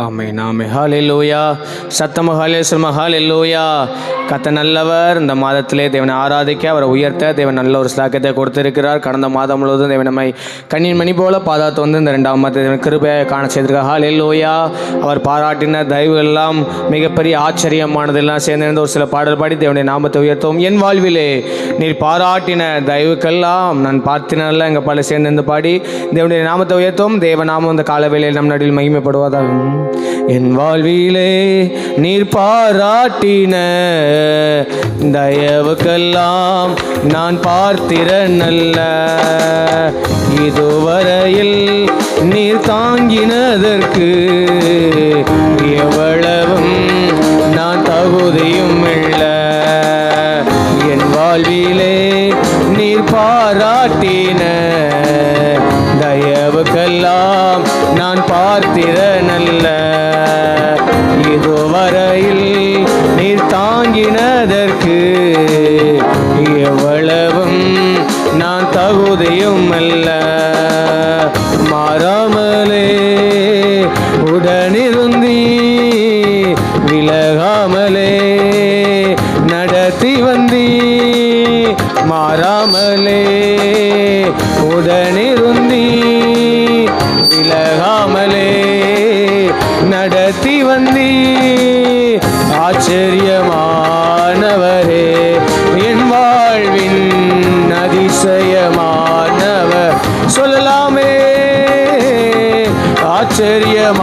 ஆமென் ஆமென். ஹல்லேலூயா. சத்தமாக ஹல்லேலூயா. ஹல்லேலூயா. கர்த்தர் நல்லவர். இந்த மாதத்திலே தேவனை ஆராதிக்க, அவரை உயர்த்த தேவன் நல்ல ஒரு ஸ்லாக்கியத்தை கொடுத்திருக்கிறார். கடந்த மாதம் முழுவதும் தேவன் நம்மை கண்ணின் மணி போல பாதாத்து வந்து இந்த 2ஆம் மாதத்தை கிருபையை காண செய்திருக்கார். ஹல்லேலூயா. அவர் பாராட்டின தயவுகள் எல்லாம் மிகப்பெரிய ஆச்சரியமானதெல்லாம் சேர்ந்திருந்த ஒரு சில பாடல் பாடி தேவனுடைய நாமத்தை உயர்த்தவும். என் வாழ்விலே நீர் பாராட்டின தயவுக்கெல்லாம் நான் பார்த்தினல்ல எங்கள் பாடலை சேர்ந்திருந்து பாடி தேவனுடைய நாமத்தை உயர்த்தவும். தேவநாமம் இந்த காலவேளையில் நம் நடுவில் மகிமைப்படுவதாகும். என் வாழ்விலே நீர் பாராட்டின தயவுக்கெல்லாம் நான் பார்த்திறன் அல்ல, இதுவரையில் நீர் தாங்கினதற்கு எவ்வளவும் நான் தகுதியும் இல்லை. என் வாழ்விலே நீர் பாராட்டின தயவுக்கெல்லாம் நான் பார்த்திறன் அல்ல, இதுவரையில் நீர் தாங்கினதற்கு எவ்வளவும் நான் தகுதியும் அல்ல. மாறாமலே உடனிருந்தி விலகாமலே நடத்தி வந்தி, மாறாமலே உடனிருந்தி விலகாமலே நடத்தி வந்தி. ஆச்சரியமானவரே என் வாழ்வின் அதிசயமானவர், சொல்லலாமே. ஆச்சரியமானவரே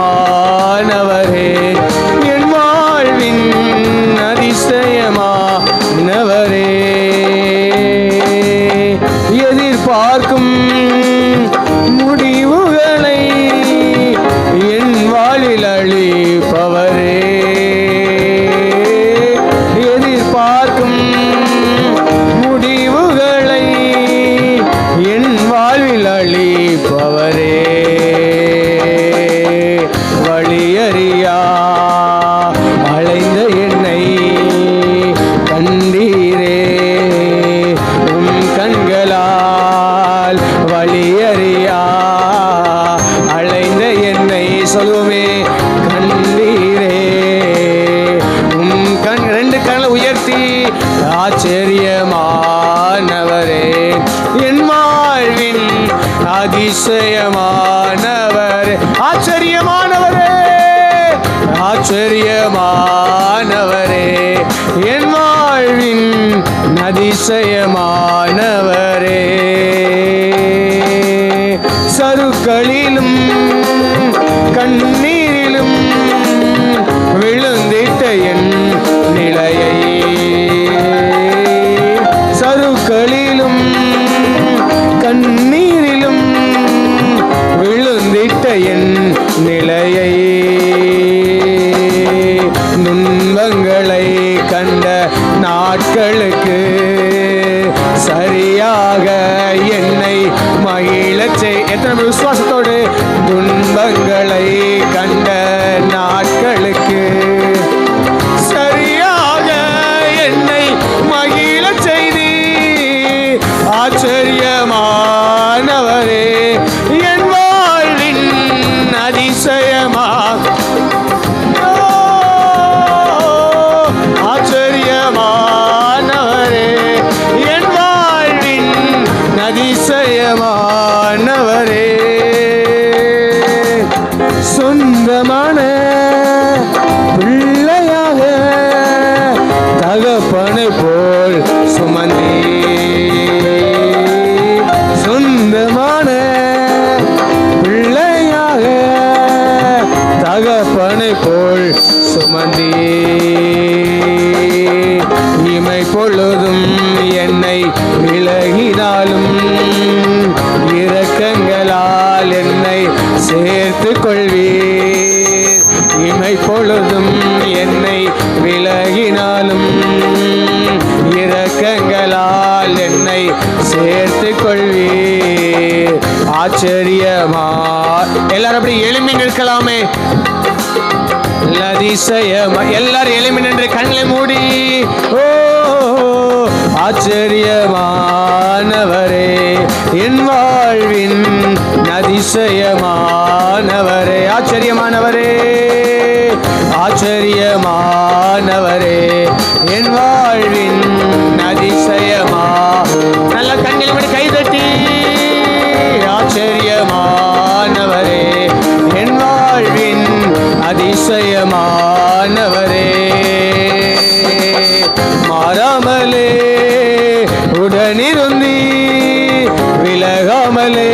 என் வாழ்வின் அதிசயமானவரே, எதிர்பார்க்கும் முடிவுகளை என் வாழ்வில் அளிப்பவரே, எதிர்பார்க்கும் முடிவுகளை என் வாழ்வில் அளிப்பவரே, வழியறியா அலைந்த என்னை கண்டீரே, உம் கண்களால் வழியறியா அலைந்த என்னை சொல்லுமே கண்டீரே, உம் கண் 2 கண்களை உயர்த்தி. ஆச்சரியமானவரே என் வாழ்வின் அதிசயமானவரே, ஆச்சரியமானவரே, ஆச்சரியமானவரே என் வாழ்வின் அதிசயமானவரே, சருக்களிலும் கண்ணீரிலும் விழுந்திட்ட என் நிலையை, சருக்களிலும் கண்ணீரிலும் விழுந்திட்ட என் நிலையை, துன்பங்களை கண்ட நாட்களுக்கு சரியாக என்னை மகிழச் செய். எத்தனை விசுவாசத்தோடு துன்பங்களை கண்ட நாட்களுக்கு சரியாக என்னை மகிழச் செய்தி. ஆச்சரியமானவரே என் வாழ்வின் அதிசயமா, ஆச்சரியமானவரே என் வாழ்வின் அதிசயமானவரே, சொந்தமான பிள்ளையாக தகப்பனை போல் சுமந்தி, சொந்தமான பிள்ளையாக தகப்பனை போல் சுமந்தி, இமை பொழுதும் என்னை விலகினாலும் இரக்கங்களால் என்னை சேர்த்து கொள்வீர். இமை பொழுதும் என்னை விலகினாலும் இரக்கங்களால் என்னை சேர்த்து கொள்வீர். ஆச்சரியமா. எல்லாரும் அப்படி எழும்பி நிற்கலாமே. அதிசயமா. எல்லாரும் எழும்பி நின்று கண்களை மூடி. ஓ ஆச்சரியமானவரே என் வாழ்வின் அதிசயமானவரே, ஆச்சரியமானவரே. ஆச்சரியமானவரே என் வாழ்வின் அதிசயமா. நல்ல கண்ணில் இப்படி கைதட்டி ஆச்சரியமானவரே என் வாழ்வின் அதிசயமானவரே. மாறாமலே உடனிருந்தி விலகாமலே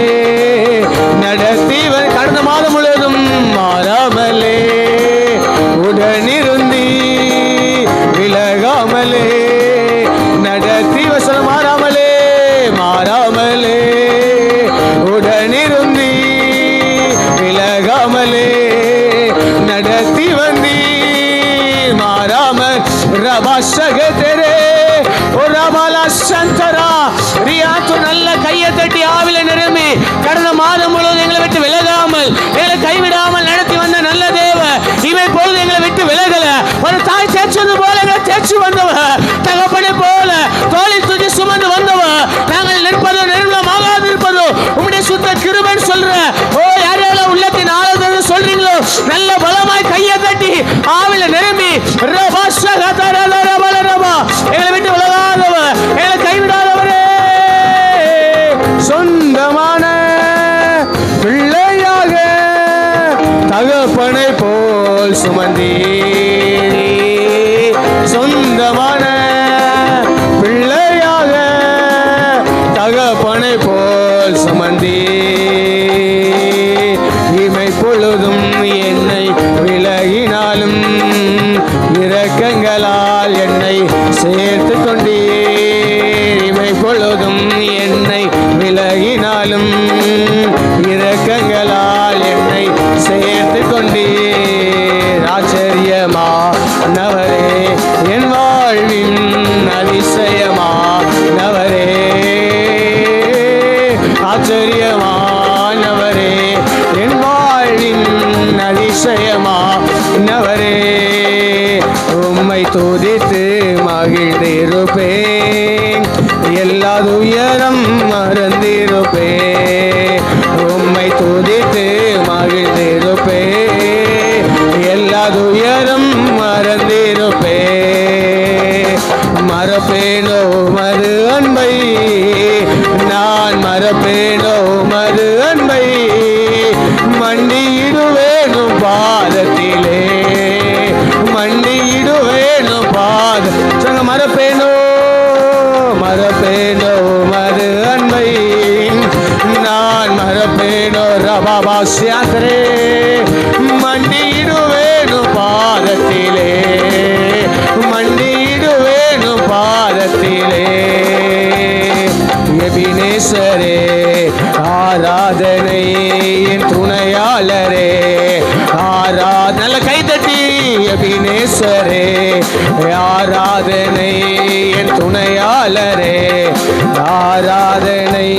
நடத்தி கடந்த மாதம் முழுவதும் மாறாமலே உடனிருந்தி விலகாமலே நடத்தி வசனம் மாறாமலே மாறாமலே உடனிருந்தி விலகாமலே நடத்தி வந்தி மாறாமல் ரபாசகதரே நல்ல கையை தட்டி ஆவில நிரம்பி கடந்த மாதம் முழுவதும் எங்களை விட்டு விலகாமல் எங்களை கைவிடாமல் நடத்தி வந்த நல்ல தேவ இவை பொழுது எங்களை விட்டு விலகல. ஒரு தாய் தேய்ச்சது போல எங்களை தேய்ச்சி வந்தவ, தகப்பனை போல தோளை தூக்கி சுமந்து வந்தவ, நாங்கள் நிற்பதோ நிர்மலமாகாது இருப்பதோ உங்களுடைய சுத்த கிருபைன்னு சொல்ற. ஓ யாரெல்லாம் உள்ளத்தின் ஆளுநர் சொல்றீங்களோ நல்ல பலமாய் கையை தட்டி ஆவில நிரம்பி எங்களை விட்டு விலகாதவ எங்களை கைவிடாதவரே சொந்தமான பிள்ளையாக தகப்பனை போல் சுமந்தீ. சொந்தமான பிள்ளையாக தகப்பனை போல் சுமந்தீ. இமை பொழுதும் என்னை விலகினாலும் இரக்கங்களால் என்னை சேர்த்து கொண்டீர். இமை பொழுதும் என்னை விலகினாலும் இரக்கங்களால் என்னை சேர்த்து கொண்டீர். ஆச்சரியமானவரே என் வாழ்வின் அதிசயமானவரே. ஆச்சரியமானவரே என் வாழ்வின் அதிசயமானவரே. உம்மை துதித்து மகிழ்ந்திருப்பேன், எல்லா துயரம் மறந்திருப்பேன். உம்மை துதித்து மகிழ்ந்திருப்பேன், எல்லா துயரம் மறந்திருப்பேன். மறப்பேனோ மது அன்பை, நான் மறப்பேனோ மது அன்பை. மண்டியிடுவேனும் பாதத்திலே, மண்டியிடுவேனும் பாத சொல்ல. மறப்பேனோ மறப்பேனோ மது அன்பை, நான் மறப்பேனோ ரபாபாசியாத்திரே. மண்டியிடுவேனும் பாதத்திலே, மண்டியிடுவேனும் பாதத்திலே. எபினேசரே ஆராதனை என் துணையாளரே நல்ல கைதட்டி. எபினேசரே ஆராதனை என் துணையாளரே ஆராதனை.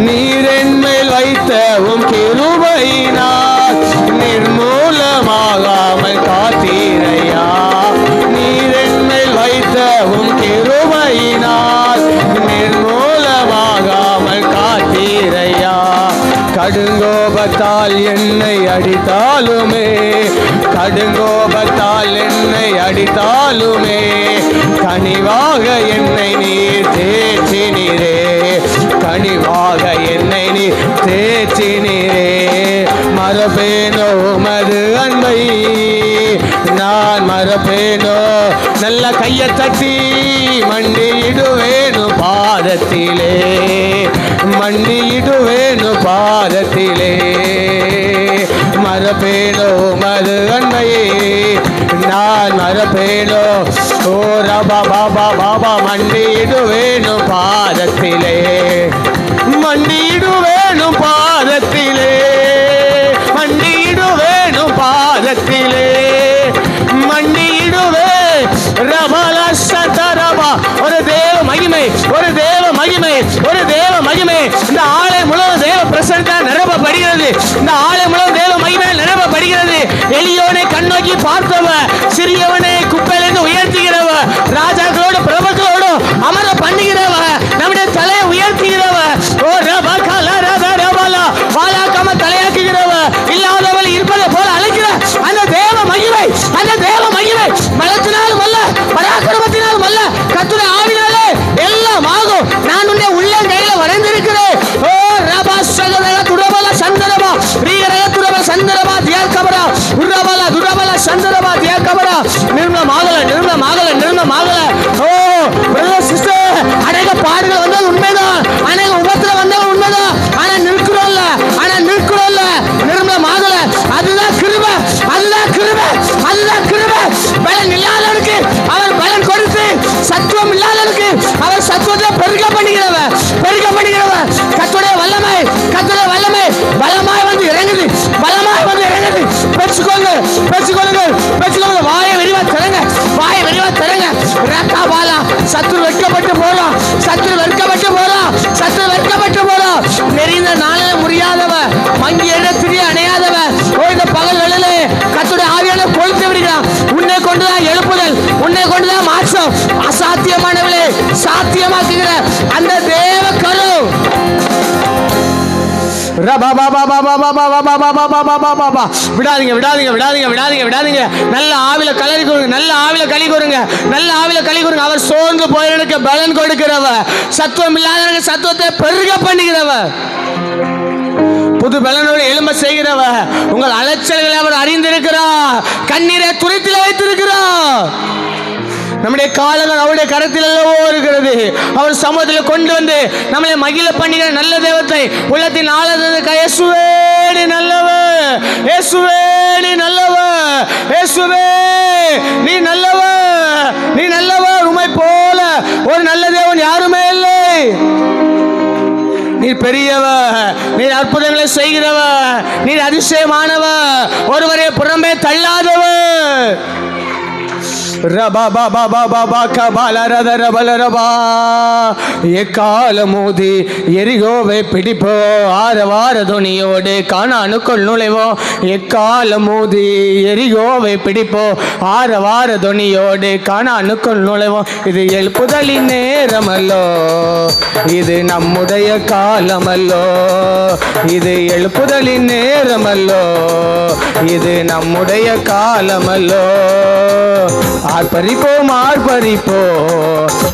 நீர் என் மேல் வைத்த உம் கிருபையினால் நிர்மூலமாகாமல் காத்தீரையா. நீர் என் மேல் வைத்த உம் கிருபையினால் நிர்மூலமாகாமல் காத்தீரையா. கடுங்கோபத்தால் என்னை அடித்தாலுமே, கடுங்கோபத்தால் என்னை அடித்தாலுமே கனிவாக என்னை நீர் தேற்றினீரே. கனிவாக என்னை நீர் தேற்றினீரே. மறப்பேனோ மது அன்பை, நான் மறப்பேனோ. நல்ல கையை தட்டி மண்டியிடுவேனு பாதத்திலே, மண்டியிடுவேனு பாதத்திலே. மறப்பேனோ மது அன்பை, நான் மறப்பேனோ. ஓ ரபா பாபா பாபா மண்டியிடுவேனு பாதத்திலே, மண்டியிடுவேனு பாதத்திலே, மண்டியிடுவேனு பாதத்திலே, மண்டியிடுவே. ரபல சதரபா. ஒரு தேவ மகிமை, ஒரு தேவ மகிமை, ஒரு தேவ மகிமை. இந்த ஆலயம் முழுவதும் தேவ பிரசன்னத்தால் நிரப்பப்படுகிறது. இந்த ஆலயம் முழுவதும் தேவ மகிமையால் நிரப்பப்படுகிறது. எளியோனை கண்ணோக்கி பார்த்தவ, சிறியவனை குப்பையிலிருந்து உயர்த்துகிறவ, ராஜாக்களோடு பிரபுக்களோடு அமர பண்ணுகிறவ, நம்முடைய தலையை உயர்த்துகிறவ. ஓ ரபா கல ரப ரபலா வாலாக்காம தலையாக்குகிறவ, இல்லாதவள் இருப்பதை போல அழைக்கிற அந்த தேவ மகிமை, அந்த தேவ சந்தரபா தியாகபடா நிர்மலமாகல. ஓ பிரதர் சிஸ்டர், அநேக பாடுகள் வந்தால் உண்மைதான், அநேக உபத்திர வந்தால் உண்மைதான். ஆனா நிற்கிறோம்ல நிர்மலமாகல. அதுதான் கிருபை. பலன் இல்லாதவனுக்கு அவர் பலன் கொடுத்து, சத்துவம் இல்லாதவனுக்கு அவர் சத்துவத்தை பெருக பண்ணுகிறவர். கர்த்தருடைய வல்லமை பலமாய் வந்து இறங்குது. பெற்றுக்கொள்ளுங்கள். வாயை விரிவா தரங்க. ரக்காபாலா, சத்துரு வெட்கப்பட்டு போறான். நெறிந்த நாளில முடியாதவ, மங்கி எண்ணத்திலே அணையாதவ, இந்த பகல் வேளையிலே கர்த்தருடைய ஆவியான கொளுத்து விடுகிறான். உன்னை கொண்டுதான் எழுப்புதல், உன்னை கொண்டுதான் மாற்றம். அசாத்தியமானவளே சாத்தியமாக்குகிற அந்த தேவ கரு. விடாதீங்க. நல்ல ஆவில களி கூறுங்க. அவர் சோர்ந்து போயிருக்க பலன் கொடுக்கிறவ, சத்துவம் இல்லாதவனுக்கு சத்துவத்தை பெருக பண்ணுகிறவ, புது பலனோடு எழும்ப செய்கிறவ. உங்கள் அலைச்சல்களை அவர் அறிந்திருக்கிறார். கண்ணீரை துரைத்தில் வைத்திருக்கிறார். நம்முடைய காலங்கள் அவருடைய கரத்தில் அல்லவோ இருக்கிறது. அவர் சமூகத்தில் கொண்டு வந்து நம்மளை மகிழ பண்ணுகிற நல்ல தெய்வத்தை உள்ளத்தின் ஆழத்தை இயேசுவே நீ நல்லவர். உம்மை போல ஒரு நல்ல தேவன் யாருமே இல்லை. நீர் பெரியவர், நீர் அற்புதங்களை செய்கிறவர், நீர் அதிசயமானவர், ஒருவரை புறம்பே தள்ளாதவர். எக்காலமோதி எரிகோவை பிடிப்போ, ஆரவார துணியோடு கானானுக்குள் நுழைவோம். எக்காலமோதி எரிகோவை பிடிப்போ, ஆரவார துணியோடு கானானுக்குள் நுழைவோம். இது எழுப்புதலின் நேரமல்லோ, இது நம்முடைய காலமல்லோ. இது எழுப்புதலின் நேரமல்லோ, இது நம்முடைய காலமல்லோ. ஆர்ப்பரிப்போ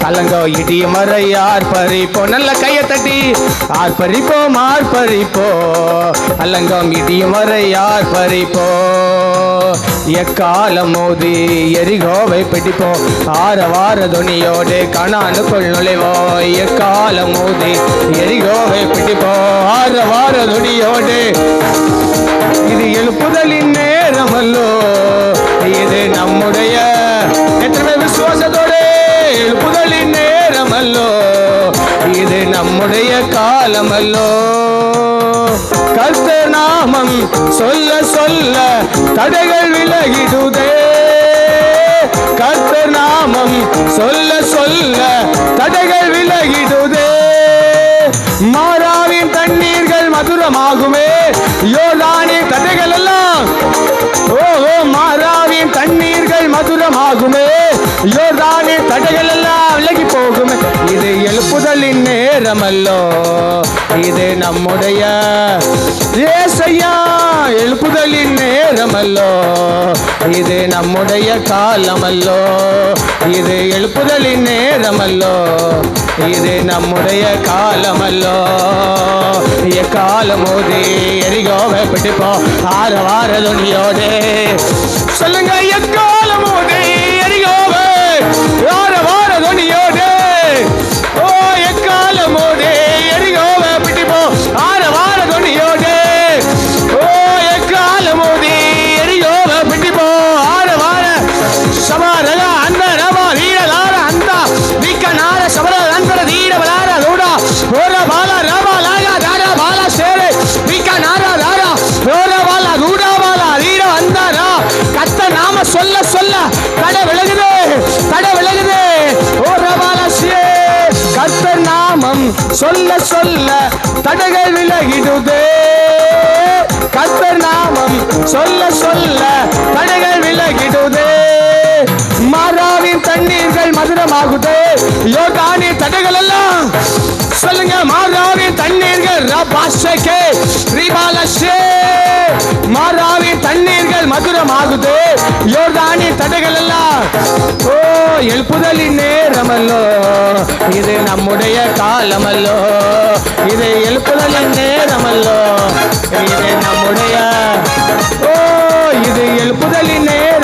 கலங்கோ இடிய மறை ஆர்ப்பரிப்போ. நல்ல கையை தட்டி ஆர்ப்பரிப்போ அலங்கம் இடிய மறை ஆர்ப்பரிப்போ. எக்காலம் மோதி எரிகோவை பிடிப்போம், ஆரவார துணியோடு கானானுக்குள் நுழைவோம். எக்காலம் மோதி எரிகோவை பிடிப்போம், ஆரவார துணியோடு. இது எழுப்புதலின் நேரமல்லோ, இது நம்முடைய எத்தனை விசுவாசத்தோடு எழுப்புதலின் நேரமல்லோ, இது நம்முடைய காலமல்லோ. கர்த்தர் நாமம் சொல்ல தடைகள் விலகிடுதே. கர்த்தர் நாமம் சொல்ல தடைகள் விலகிடுதே. மாறாவின் தண்ணீர்கள் மதுரமாகுமே, யோர்தானின் தடைகள் எல்லாம். மாறாவின் தண்ணீர்கள் மதுரமாகுமே, யோர்தானின் தடைகள் எல்லாம் விலகி போகுமே. இது எழுப்புதலின் நேரமல்லோ, இது நம்முடைய ஏசையா எழுப்புதலின் நேரமல்லோ, இது நம்முடைய காலமல்லோ. இது எழுப்புதலின் நேரமல்லோ, இது நம்முடைய காலமல்லோ. எக்காலமோதி எரிகோவை பிடிப்போம், ஆரவார துணியோடு. சொல்லுங்க, எக்காலமோதி எரிகோவை ஆரவார துணியோடு. ஓ எக்காலமோதி எரிகோவை பிடிப்போம், ஆரவார துணியோடு. ஓ எக்காலமோதி எரிகோவை பிடிப்போம், ஆரவார சமாரக அந்த ரவா வீரலார அந்த விக்கனார சபர அந்தர தீரவலார லூடா ஓர பால ரவா லாகா தாரா பால சேரே விக்கனார தாரா ஓர பால லூடா பால தீர அந்தரா. கத்த நாம சொல்ல தடை விலகுது. ஓர பால சே கத்த நாமம் சொல்ல தடைகள் விலகிடுதே. கர்த்தர் நாமம் சொல்ல தடைகள் விலகிடுதே. மாறாவின் தண்ணீர்கள் மதுரமாகுதே, யோர்தானின் தடைகள் எல்லாம். சொல்லுங்க, மாறாவின் தண்ணீர்கள் ரபாஷகே ரிபாலஷே. மாறாவின் தண்ணீர்கள் மதுரமாகுதே, யோர்தானின் தடைகள் எல்லாம். ஓ எழுப்புதலின் நேரமல்லோ, இது நம்முடைய காலமல்லோ. இது எழுப்புதலின் நேரமல்லோ, இது நம்முடைய. ஓ இது எழுப்புதலின் நேரம்.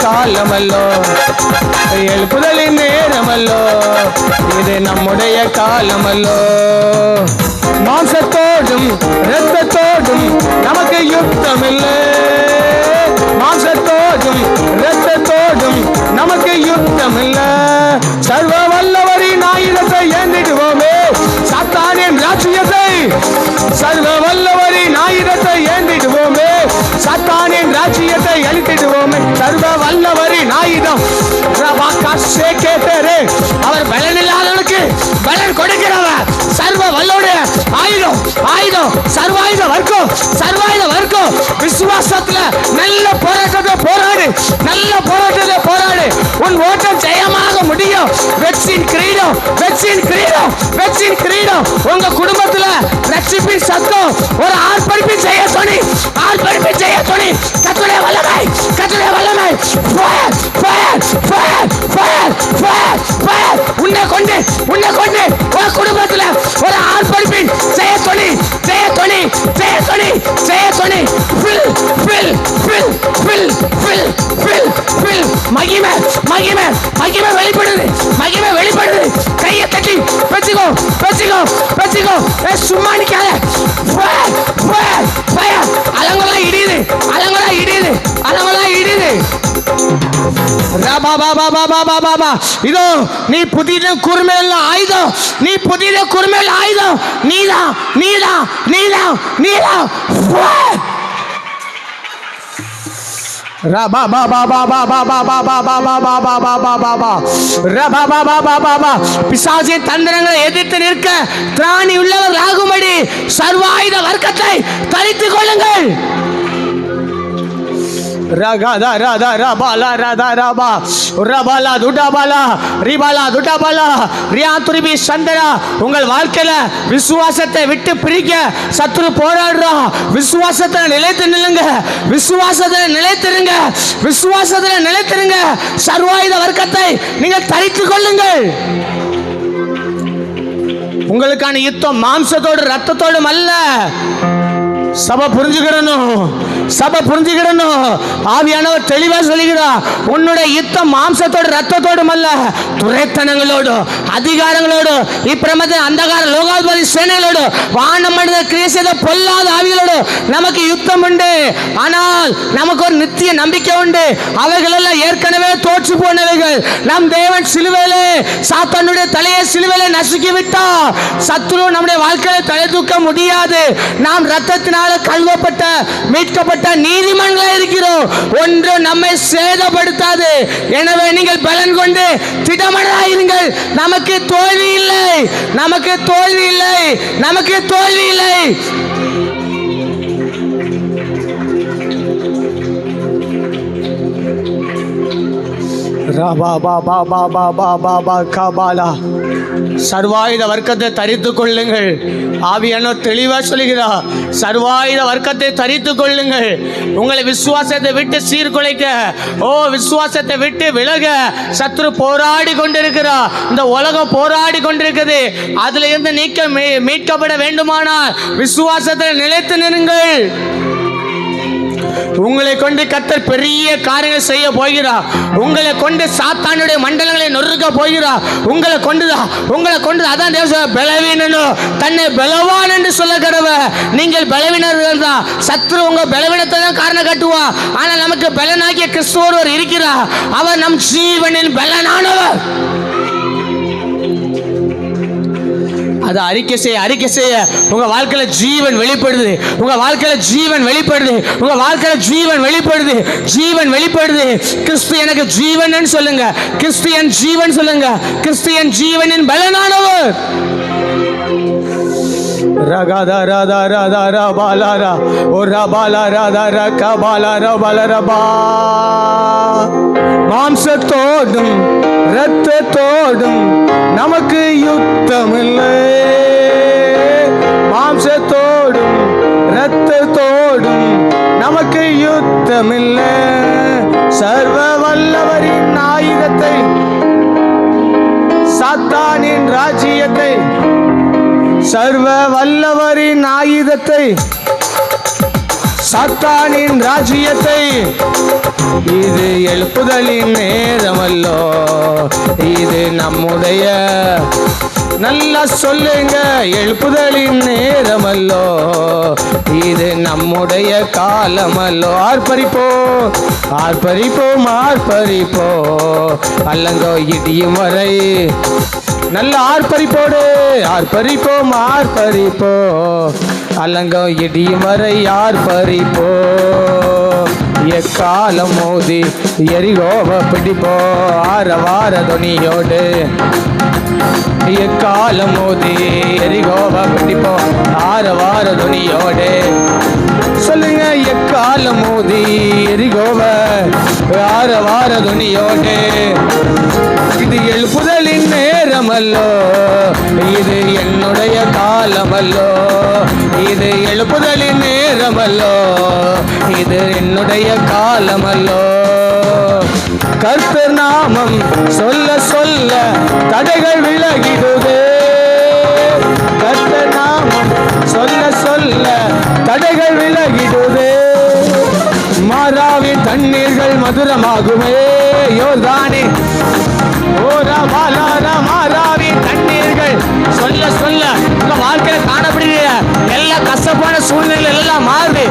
காலமல்லோ, எழுப்புதலின் நேரமல்லோ, இது நம்முடைய காலமல்லோ. மாம்சத்தோடும் இரத்தத்தோடும் நமக்கு யுத்தம் இல்லை. மாம்சத்தோடும் இரத்தத்தோடும் நமக்கு யுத்தம் இல்லை. சர்வ வல்லவரின் ஆயுதத்தை ஏந்திடுவோமே, சாத்தானின் ராஜ்யத்தை. சர்வ வல்லவரின் ஆயுதத்தை ஏந்திடுவோமே, சாத்தானின் ராஜ்யத்தை அழித்திடுவோமே. சர்வ வல்லவரின் ஆயுதம் அவர் பலன் இல்லாதவனுக்கு பலன் கொடுக்கிறவர். சர்வ வல்லோடைய ஆயுதம், ஆயுதம், சர்வாயுத வர்க்கம், சர்வாயுத வர்க்கம். விசுவாசத்துல நல்ல போராட்டத்தை போராடு, நல்ல போராட்டத்தை போராடு. உன் ஓட்டம் ஜெயமாக முடியும். வெற்றியின் கிரீடம், வெற்றியின் கிரீடம், வெற்றியின் கிரீடம். உங்க குடும்பத்துல ரட்சிப்பின் சத்தம், ஒரு ஆர்ப்பரிப்பு செய்ய துணி, ஆர்ப்பரிப்பு செய்ய துணி. கர்த்தருடைய வல்லமை, கர்த்தருடைய வல்லமை. Fire, fire, fire, fire, fire, fire. உன்னை கொண்டு, உன்னை கொண்டு ஒரு குடும்பத்துல ஒரு ஆர்ப்பரிப்பின் செய்ய துணி, செய்ய துணி, செய்ய துணி, செய்ய துணி. Fill, fill, fill, fill, fill, fill, fill. மகிமை, மகிமை, மகிமை வெளிப்படுது, மகிமை வெளிப்படுது. கையை தட்டி வச்சுக்கோ, வச்சுக்கோ, வச்சுக்கோ. சும்மா நிக்காத. Fire, fire, fire. அலங்கெல்லாம் இடியுது, அலங்கெல்லாம் இடியுது, அலங்கெல்லாம் இடியுது. இதோ நீ புதிய குறுமையுள்ள ஆயுதம், நீ புதிய குறுமையுள்ள ஆயுதம். நீதான், நீதான், நீதான், நீதான். பிசாசின் தந்திரங்களை எதிர்த்து நிற்க திராணி உள்ளவர் ஆகும்படி சர்வாயுத வர்க்கத்தை தரித்துக் கொள்ளுங்கள். ரகதா ரதா ரபாலா ரதா ரபா ரபாலா துடபாலா ரிபாலா துடபாலா ரியாதுரிபி சந்தரா. உங்கள் வாழ்க்கையில விசுவாசத்தை விட்டு பிரிக்க சத்துரு போராடுறான். விசுவாசத்தில் நிலைத்து நில்லுங்க, விசுவாசத்தில் நிலைத்திருங்க, விசுவாசத்தில் நிலைத்திருங்க. சர்வாயுத வர்க்கத்தை நீங்கள் தரித்துக் கொள்ளுங்கள். உங்களுக்கான யுத்தம் மாம்சத்தோடு ரத்தத்தோடும் அல்ல. சபை புரிஞ்சுக்கிடணும், சபை புரிஞ்சுக்கிடணும். ஆவியானவர் தெளிவா சொல்லுகிறார், உன்னுடைய யுத்தம் மாம்சத்தோடு ரத்தத்தோடும் அல்ல, துரைத்தனங்களோடு, அதிகாரங்களோடு, இப்பிரமத அந்தகார லோகாதிபதி சேனைகளோடு, வானம் மனித கிரியை செய்த பொல்லாத ஆவிகளோடு நமக்கு யுத்தம் உண்டு. ஆனால் நமக்கு ஒரு நித்திய நம்பிக்கை உண்டு. அவைகள் எல்லாம் ஏற்கனவே தோற்று போனவைகள். நம் தேவன் சிலுவையிலே சாத்தானுடைய தலையை சிலுவையிலே நசுக்கி விட்டார். சத்துரு நம்முடைய வாழ்க்கையை தலை தூக்க முடியாது. நாம் ரத்தத்தினால் கழுவப்பட்ட மீட்கப்பட்ட நீதிமன்றம் இருக்கிறோம். ஒன்று நம்மை சேதப்படுத்தாது. எனவே நீங்கள் பலன் கொண்டு திடமனதாயிருங்கள். நமக்கு தோல்வி இல்லை, நமக்கு தோல்வி இல்லை, நமக்கு தோல்வி இல்லை. சர்வாயுத வர்க்கத்தை தரித்துக் கொள்ளுங்கள். ஆவியானவர் தெளிவா சொல்லுகிறார், சர்வாயுத வர்க்கத்தை தரித்துக் கொள்ளுங்கள். உங்களை விசுவாசத்தை விட்டு சீர்குலைக்க, விசுவாசத்தை விட்டு விலக சத்துரு போராடி கொண்டிருக்கிறார். இந்த உலகம் போராடி கொண்டிருக்கிறது. அதுல இருந்து மீட்கப்பட வேண்டுமானால் விசுவாசத்தில் நிலைத்து நிறுங்கள். உங்களை கொண்டு கர்த்தர் பெரிய காரியங்களை செய்ய போகிறார். உங்களை கொண்டு சாத்தானுடைய மண்டலங்களை நொறுக்க போகிறார். உங்களை கொண்டு அதான் தேவன் பலவீனனும் தன்னை பலவான் என்று சொல்ல கடவ. நீங்கள் பலவீனர்கள் தான். சத்ரு உங்க பலவீனத்தை தான் காரணம் காட்டுவா. ஆனால் நமக்கு பலனாகிய கிறிஸ்து ஒருவர் இருக்கிறார். அவர் நம் ஜீவனின் பலனானவர். அதை அறிக்கை செய்ய உங்க வாழ்க்கையில ஜீவன் வெளிப்படுது. உங்க வாழ்க்கையில ஜீவன் வெளிப்படுது. உங்க வாழ்க்கையில ஜீவன் வெளிப்படுது. ஜீவன் வெளிப்படுது. கிறிஸ்து எனக்கு ஜீவன் சொல்லுங்க. கிறிஸ்தியன் ஜீவன் சொல்லுங்க. கிறிஸ்தியன் ஜீவனின் பலனானவர். ரகதா ரதா ரதா ரபாலரா ஓ ரபாலா ரதா ரகபாலா ரபாலரபா. மாம்சத்தோடும் இரத்தத்தோடும் நமக்கு யுத்தம் இல்லை. மாம்சத்தோடும் இரத்தத்தோடும் நமக்கு யுத்தம் இல்லை. சர்வ வல்லவரின் ஆயுதத்தை, சாத்தானின் ராஜ்யத்தை, சர்வ வல்லவரின் ஆயுதத்தை, சாத்தானின் ராஜ்யத்தை. இது எழுப்புதலின் நேரமல்லோ, இது நம்முடைய, நல்லா சொல்லுங்க, எழுப்புதலின் நேரமல்லோ, இது நம்முடைய காலமல்லோ. ஆர்ப்பரிப்போ ஆர்ப்பரிப்போம் ஆர்ப்பரிப்போ, அல்லங்கோ இடியும் வரை. நல்ல ஆர்ப்பரிப்போடு ஆர்ப்பரிப்போம் ஆர்ப்பரிப்போ, அல்லங்கோ இடியும் வரை ஆர்ப்பரிப்போ. எக்காலம் மோதி எரிகோவ பிடிப்போ ஆரவார துணியோடு. எக்காலம் மோதி எரிகோவ பிடிப்போ ஆரவார துணியோடு. சொல்லுங்க, எக்காலம் மோதி எரிகோவ ஆரவார துணியோடு. இது எழுப்புதலின் நேரமல்லோ, இது என்னுடைய காலமல்லோ, இது எழுப்புதலின் நேரமல்லோ, இது என்னுடைய காலமல்லோ. கர்த்தர் நாமம் சொல்ல சொல்ல தடைகள் விலகிடுதே. கர்த்தர் நாமம் சொல்ல சொல்ல தடைகள் விலகிடுதே. மாறாவின் தண்ணீர்கள் மதுரமாகுமே. யோர்தானே ஓரா வாலாரா மாறாவின் தண்ணீர்கள் சொல்ல சொல்ல உங்க வாழ்க்கையில காணப்படுகிற எல்லா கஷ்டப்பான சூழ்நிலை எல்லாம் மாறுது.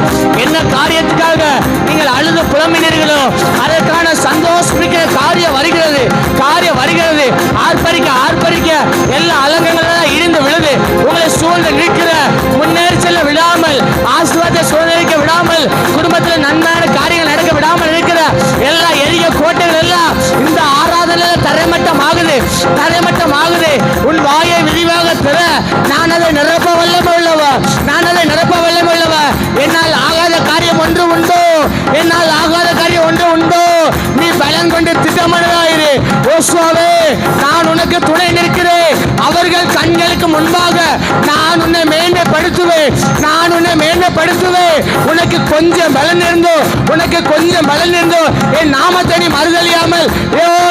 என்ன காரியத்துக்காக நீங்கள் அழுது புலம்பினீர்களோ அதற்கான சந்தோஷமிக்க காரியம் வருகிறது, காரியம் வருகிறது. ஆர்ப்பரிக்க ஆர்ப்பரிக்க எல்லா அலங்கங்களும் இடிந்து விழுது. உங்களை சூழ்ந்து நிற்கிற முன்னேறி செல்ல விடாமல், ஆசீர்வாதத்தை சூழ்நிலைக்க விடாமல், குடும்பத்தில் நன்மையான காரியங்கள் நடக்க விடாமல் இருக்கிற எல்லா எரிய கோட்டைகள் எல்லாம் இந்த ஆராதனை தரைமட்டம் ஆகுது, தரைமட்டம் ஆகுது. உன் வாயை விரிவாக திற, நான் அதை நிரப்ப வல்லமை உள்ளவா, நான் அதை நிரப்ப வல்லமை உள்ளவா. என்னால் ஆகாத காரியம் ஒன்று உண்டோ, என்னால் ஆகாத காரியம் ஒன்று உண்டோ. நீ பலன் கொண்டு திட்டமனதாயிரு. யோசுவாவே, நான் உனக்கு துணை நிற்கிறேன். அவர்கள் கண்களுக்கு முன்பாக நான் உன்னை மேன்மைப்படுத்துவேன், நான் உன்னை மேன்மைப்படுத்துவேன். உனக்கு கொஞ்சம் பலன் இருந்தோ, உனக்கு கொஞ்சம் பலன் இருந்தோ என் நாமத்தை நீ மறுதலியாமல்,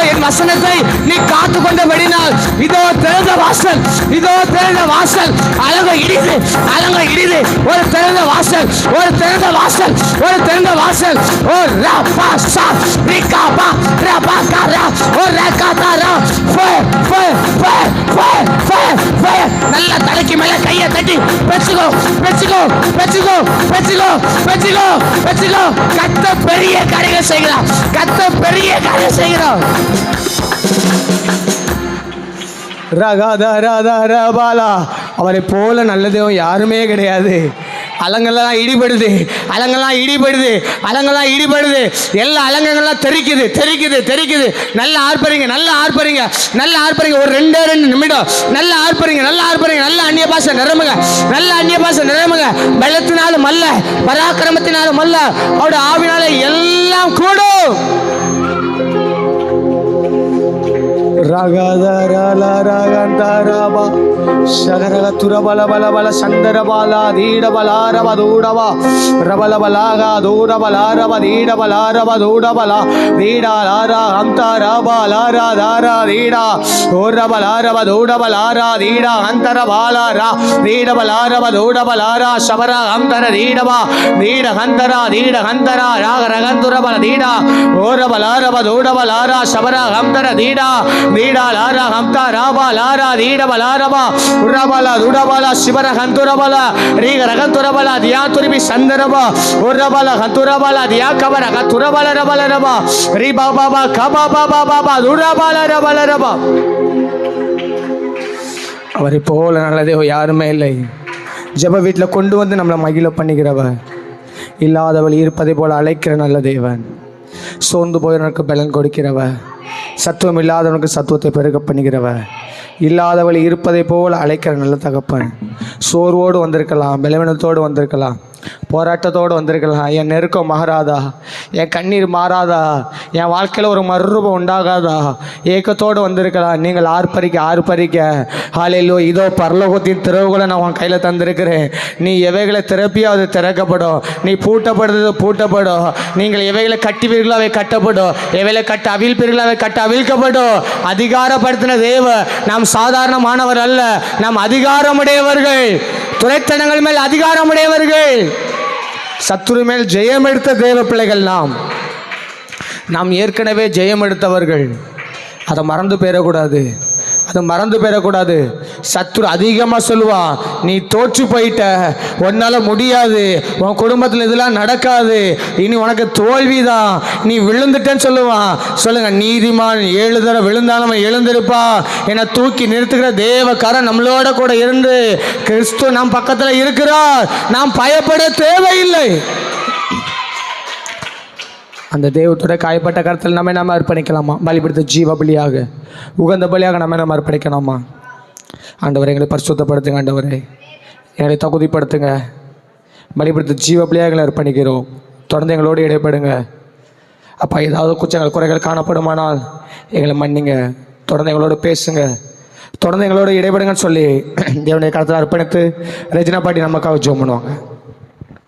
என் வசனத்தை நீ காத்து கொண்டபடினால் இதோ திறந்த வாசல், இதோ திறந்த வாசல். அலங்க இடிது, அலங்க இடிது. ஒரு திறந்த வாசல், ஒரு திறந்த வாசல், ஒரு திறந்த வாசல். ஓ ரபா சா ரிகாபா ரபா காரா ஓ ரகாதாரா ஃபே ஃபே ஃபே ஃபே ஃபே ஃபே. நல்ல தலைக்கு மேல கையை தட்டி பெச்சுகோ பெச்சுகோ பெச்சுகோ பெச்சுகோ பெச்சுகோ பெச்சுகோ. கத்த பெரிய காரியங்கள் செய்கிறார், கத்த பெரிய காரியம் செய்கிறார். ரகாதா ராதா ரபாலா, அவரை போல நல்ல தெய்வம் யாருமே கிடையாது. அலங்கெல்லாம் இடிபடுது, அலங்கெல்லாம் இடிபடுது, அலங்கெல்லாம் இடிபடுது. எல்லா அலங்கங்கள்லாம் தெரிக்குது தெரிக்குது தெரிக்குது. நல்ல ஆர்ப்பரிங்க, நல்ல ஆர்ப்பரிங்க, நல்ல ஆர்ப்பரிங்க. ஒரு 2 நிமிடம் நல்ல ஆர்ப்பரிங்க, நல்ல ஆர்ப்பரிங்க. நல்ல அந்நிய பாஷை நிரம்புங்க, நல்ல அந்நிய பாஷை நிரம்புங்க. பலத்தினாலும் அல்ல, பராக்கிரமத்தினாலும் அல்ல, அவருடைய ஆவினால எல்லாம் கூடும். ரகதரலரகந்தரபா ஷகரகதுரபலபலபல சந்தரபாலா தீடபலாரப தூடபா ரபலபலாகா தூடபலாரப தீடபலாரப தூடபலா தீடாலாரா ஹந்தரபாலாரா தாரா தீடா ஓரபலாரப தூடபலாரா தீடா ஹந்தரபாலாரா தீடபலாரப தூடபலாரா ஷபரா ஹந்தர தீடபா தீட ஹந்தரா தீட ஹந்தரா ராகரகந்துரபல தீடா ஓரபலாரப தூடபலாரா ஷபரா ஹந்தர தீடா நீடா லாரா ஹம்தா ராபா லாரா தீட பலாரபா உரபல துடபல சிவர ஹந்துரபல ரீக ரகந்துரபல தியா துரிபி சந்தரபா உரபல ஹந்துரபல தியா கபர கதுரபல ரபல ரபா ரீ பாபா கபா பாபா பாபா துரபல ரபல ரபா. அவரை போல நல்ல தெய்வம் யாருமே இல்லை. ஜெப வீட்டில் கொண்டு வந்து நம்மளை மகிழ பண்ணிக்கிறவர், இல்லாதவள் இருப்பதை போல அழைக்கிற நல்ல தேவன், சோர்ந்து போயவனுக்கு பலன் கொடுக்கிறவர், சத்துவம் இல்லாதவனுக்கு சத்துவத்தை பெருக பண்ணுகிறவ, இல்லாதவள் இருப்பதை போல் அழைக்கிற நல்ல தகப்பன். சோர்வோடு வந்திருக்கலாம், பலவீனத்தோடு வந்திருக்கலாம், போராட்டத்தோடு வந்திருக்கலாம். என் நெருக்கம் மாறாதா, என் கண்ணீர் மாறாதா, என் வாழ்க்கையில் ஒரு மறுரூபம் உண்டாகாதா, ஏக்கத்தோடு வந்திருக்கலாம். நீங்கள் ஆர்ப்பரிக்க ஆர்ப்பரிக்க ஹல்லேலூயா. இதோ பரலோகத்தின் திறவுகளை நான் உன் கையில் தந்திருக்கிறேன். நீ எவைகளை திறப்பியோ அது திறக்கப்படும், நீ பூட்டப்படுறது பூட்டப்படும். நீங்கள் எவைகளை கட்டுவீர்களோ அவை கட்டப்படும், எவைகளை கட்ட அவிழ்ப்பீர்களோ அவை கட்ட அவிழ்க்கப்படும். அதிகாரப்படுத்தின தேவ நாம் சாதாரணமானவர் அல்ல, நாம் அதிகாரமுடையவர்கள், துரைத்தனங்கள் மேல் அதிகாரமுடையவர்கள். சத்துரு மேல் ஜெயம் எடுத்த தேவ பிள்ளைகள் நாம் ஏற்கனவே ஜெயம் எடுத்தவர்கள். அதை மறந்து போயிடக்கூடாது. சத்துரு அதிகமாக சொல்லுவான், நீ தோற்று போயிட்ட, உன்னால் முடியாது, உன் குடும்பத்தில் இதெல்லாம் நடக்காது, இனி உனக்கு தோல்விதான், நீ விழுந்துட்டேன்னு சொல்லுவான். சொல்லுங்க, நீதிமான் 7 தடவை விழுந்தாலும் எழுந்திருப்பா. என்னை தூக்கி நிறுத்துகிற தேவ கரம் நம்மளோட கூட இருந்து கிறிஸ்து நம் பக்கத்தில் இருக்கிறார். நாம் பயப்பட தேவையில்லை. அந்த தெய்வத்தோட காயப்பட்ட கருத்தில் நம்ம அர்ப்பணிக்கலாமா? பலிபடுத்த ஜீவ பலியாக, உகந்த பலியாக நம்ம அர்ப்பணிக்கலாமா? ஆண்டவரை எங்களை பரிசுத்தப்படுத்துங்க, ஆண்டவரை எங்களை தகுதிப்படுத்துங்க. பலிபடுத்த ஜீவ பலியாக எங்களை அர்ப்பணிக்கிறோம். தொடர்ந்து எங்களோடு இடைப்படுங்க. அப்பா, ஏதாவது குற்றங்கள் குறைகள் காணப்படுமானால் எங்களை மன்னிங்க. தொடர்ந்து எங்களோடு பேசுங்க, தொடர்ந்து எங்களோடு இடைப்படுங்கன்னு சொல்லி தேவனுடைய கருத்தில் அர்ப்பணித்து ரெஜினா பாட்டி நமக்காக ஜெபம் பண்ணுவாங்க.